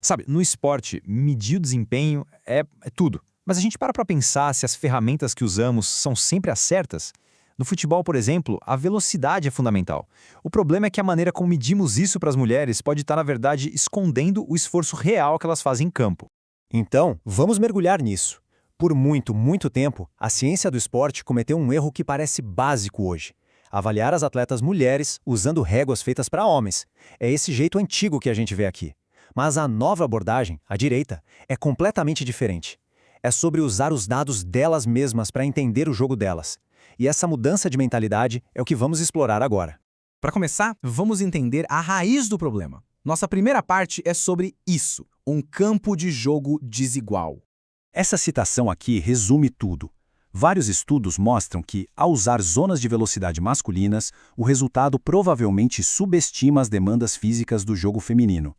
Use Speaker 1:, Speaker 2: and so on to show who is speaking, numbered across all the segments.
Speaker 1: Sabe, no esporte, medir o desempenho é tudo. Mas a gente para pensar se as ferramentas que usamos são sempre as certas? No futebol, por exemplo, a velocidade é fundamental. O problema é que a maneira como medimos isso para as mulheres pode estar, na verdade, escondendo o esforço real que elas fazem em campo.
Speaker 2: Então, vamos mergulhar nisso. Por muito, muito tempo, a ciência do esporte cometeu um erro que parece básico hoje: avaliar as atletas mulheres usando réguas feitas para homens. É esse jeito antigo que a gente vê aqui. Mas a nova abordagem, a direita, é completamente diferente. É sobre usar os dados delas mesmas para entender o jogo delas. E essa mudança de mentalidade é o que vamos explorar agora.
Speaker 3: Para começar, vamos entender a raiz do problema. Nossa primeira parte é sobre isso, um campo de jogo desigual.
Speaker 4: Essa citação aqui resume tudo. Vários estudos mostram que, ao usar zonas de velocidade masculinas, o resultado provavelmente subestima as demandas físicas do jogo feminino.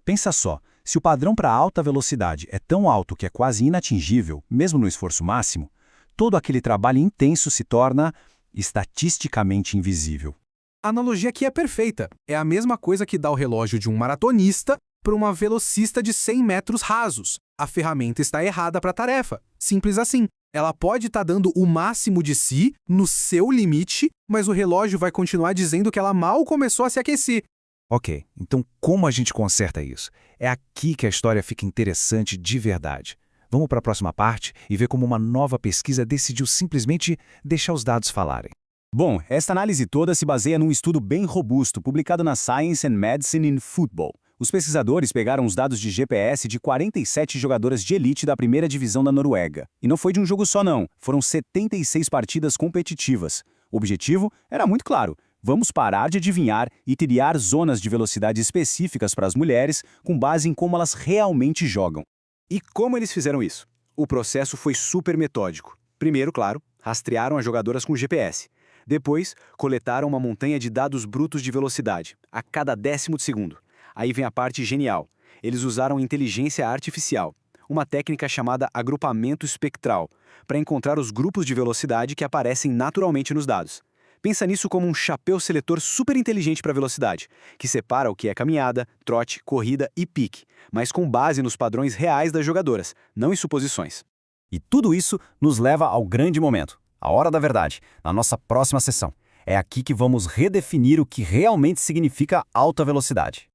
Speaker 4: Pensa só, se o padrão para alta velocidade é tão alto que é quase inatingível, mesmo no esforço máximo, todo aquele trabalho intenso se torna estatisticamente invisível.
Speaker 3: A analogia aqui é perfeita. É a mesma coisa que dá o relógio de um maratonista para uma velocista de 100 metros rasos. A ferramenta está errada para a tarefa. Simples assim. Ela pode estar dando o máximo de si, no seu limite, mas o relógio vai continuar dizendo que ela mal começou a se aquecer.
Speaker 5: Ok, então como a gente conserta isso? É aqui que a história fica interessante de verdade. Vamos para a próxima parte e ver como uma nova pesquisa decidiu simplesmente deixar os dados falarem.
Speaker 4: Bom, esta análise toda se baseia num estudo bem robusto publicado na Science and Medicine in Football. Os pesquisadores pegaram os dados de GPS de 47 jogadoras de elite da primeira divisão da Noruega. E não foi de um jogo só não, foram 76 partidas competitivas. O objetivo era muito claro: vamos parar de adivinhar e criar zonas de velocidade específicas para as mulheres com base em como elas realmente jogam. E como eles fizeram isso? O processo foi super metódico. Primeiro, claro, rastrearam as jogadoras com GPS. Depois, coletaram uma montanha de dados brutos de velocidade, a cada décimo de segundo. Aí vem a parte genial. Eles usaram inteligência artificial, uma técnica chamada agrupamento espectral, para encontrar os grupos de velocidade que aparecem naturalmente nos dados. Pensa nisso como um chapéu seletor super inteligente para velocidade, que separa o que é caminhada, trote, corrida e pique, mas com base nos padrões reais das jogadoras, não em suposições. E tudo isso nos leva ao grande momento, a hora da verdade, na nossa próxima sessão. É aqui que vamos redefinir o que realmente significa alta velocidade.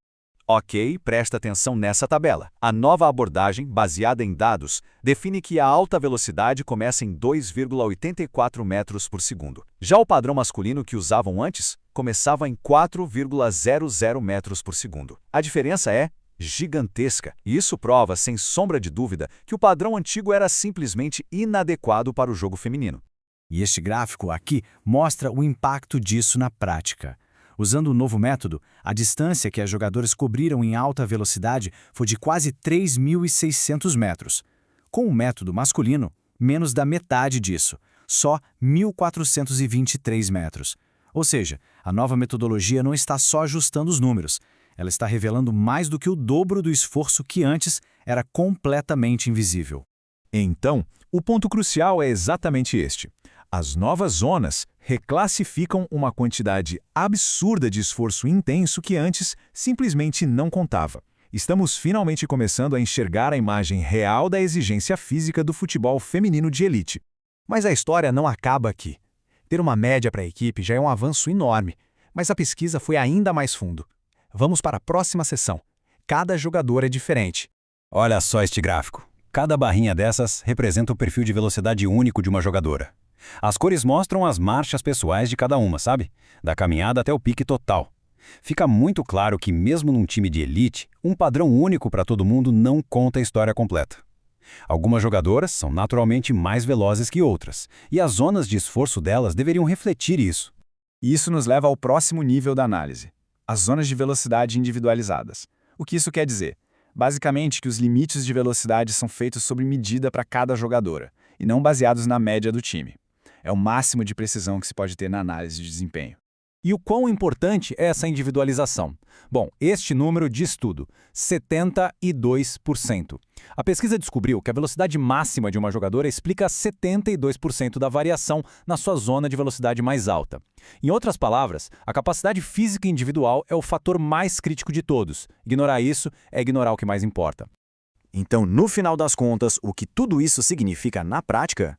Speaker 5: Ok, presta atenção nessa tabela. A nova abordagem, baseada em dados, define que a alta velocidade começa em 2,84 metros por segundo. Já o padrão masculino que usavam antes começava em 4,00 metros por segundo. A diferença é gigantesca, e isso prova, sem sombra de dúvida, que o padrão antigo era simplesmente inadequado para o jogo feminino.
Speaker 2: E este gráfico aqui mostra o impacto disso na prática. Usando o novo método, a distância que as jogadoras cobriram em alta velocidade foi de quase 3.600 metros. Com o método masculino, menos da metade disso, só 1.423 metros. Ou seja, a nova metodologia não está só ajustando os números, ela está revelando mais do que o dobro do esforço que antes era completamente invisível.
Speaker 1: Então, o ponto crucial é exatamente este. As novas zonas reclassificam uma quantidade absurda de esforço intenso que antes simplesmente não contava. Estamos finalmente começando a enxergar a imagem real da exigência física do futebol feminino de elite. Mas a história não acaba aqui. Ter uma média para a equipe já é um avanço enorme, mas a pesquisa foi ainda mais fundo. Vamos para a próxima sessão. Cada jogador é diferente.
Speaker 4: Olha só este gráfico. Cada barrinha dessas representa o perfil de velocidade único de uma jogadora. As cores mostram as marchas pessoais de cada uma, sabe? Da caminhada até o pique total. Fica muito claro que, mesmo num time de elite, um padrão único para todo mundo não conta a história completa. Algumas jogadoras são naturalmente mais velozes que outras, e as zonas de esforço delas deveriam refletir isso.
Speaker 1: E isso nos leva ao próximo nível da análise: as zonas de velocidade individualizadas. O que isso quer dizer? Basicamente que os limites de velocidade são feitos sob medida para cada jogadora, e não baseados na média do time. É o máximo de precisão que se pode ter na análise de desempenho.
Speaker 6: E o quão importante é essa individualização? Bom, este número diz tudo: 72%. A pesquisa descobriu que a velocidade máxima de uma jogadora explica 72% da variação na sua zona de velocidade mais alta. Em outras palavras, a capacidade física individual é o fator mais crítico de todos. Ignorar isso é ignorar o que mais importa.
Speaker 2: Então, no final das contas, o que tudo isso significa na prática?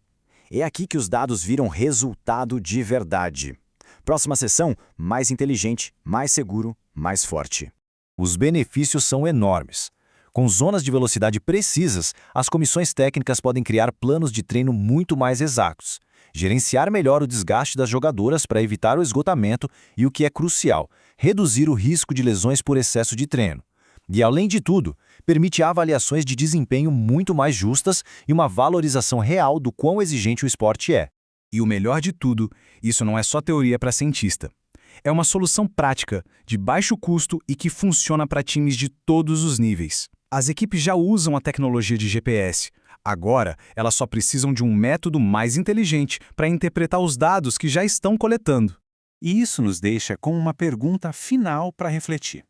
Speaker 2: É aqui que os dados viram resultado de verdade. Próxima sessão, mais inteligente, mais seguro, mais forte.
Speaker 4: Os benefícios são enormes. Com zonas de velocidade precisas, as comissões técnicas podem criar planos de treino muito mais exatos, gerenciar melhor o desgaste das jogadoras para evitar o esgotamento e, o que é crucial, reduzir o risco de lesões por excesso de treino. E, além de tudo, permite avaliações de desempenho muito mais justas e uma valorização real do quão exigente o esporte é.
Speaker 3: E o melhor de tudo, isso não é só teoria para cientista. É uma solução prática, de baixo custo e que funciona para times de todos os níveis. As equipes já usam a tecnologia de GPS. Agora, elas só precisam de um método mais inteligente para interpretar os dados que já estão coletando.
Speaker 1: E isso nos deixa com uma pergunta final para refletir.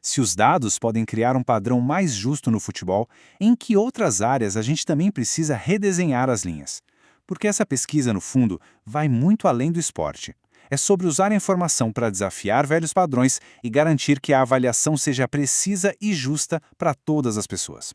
Speaker 1: Se os dados podem criar um padrão mais justo no futebol, em que outras áreas a gente também precisa redesenhar as linhas? Porque essa pesquisa, no fundo, vai muito além do esporte. É sobre usar a informação para desafiar velhos padrões e garantir que a avaliação seja precisa e justa para todas as pessoas.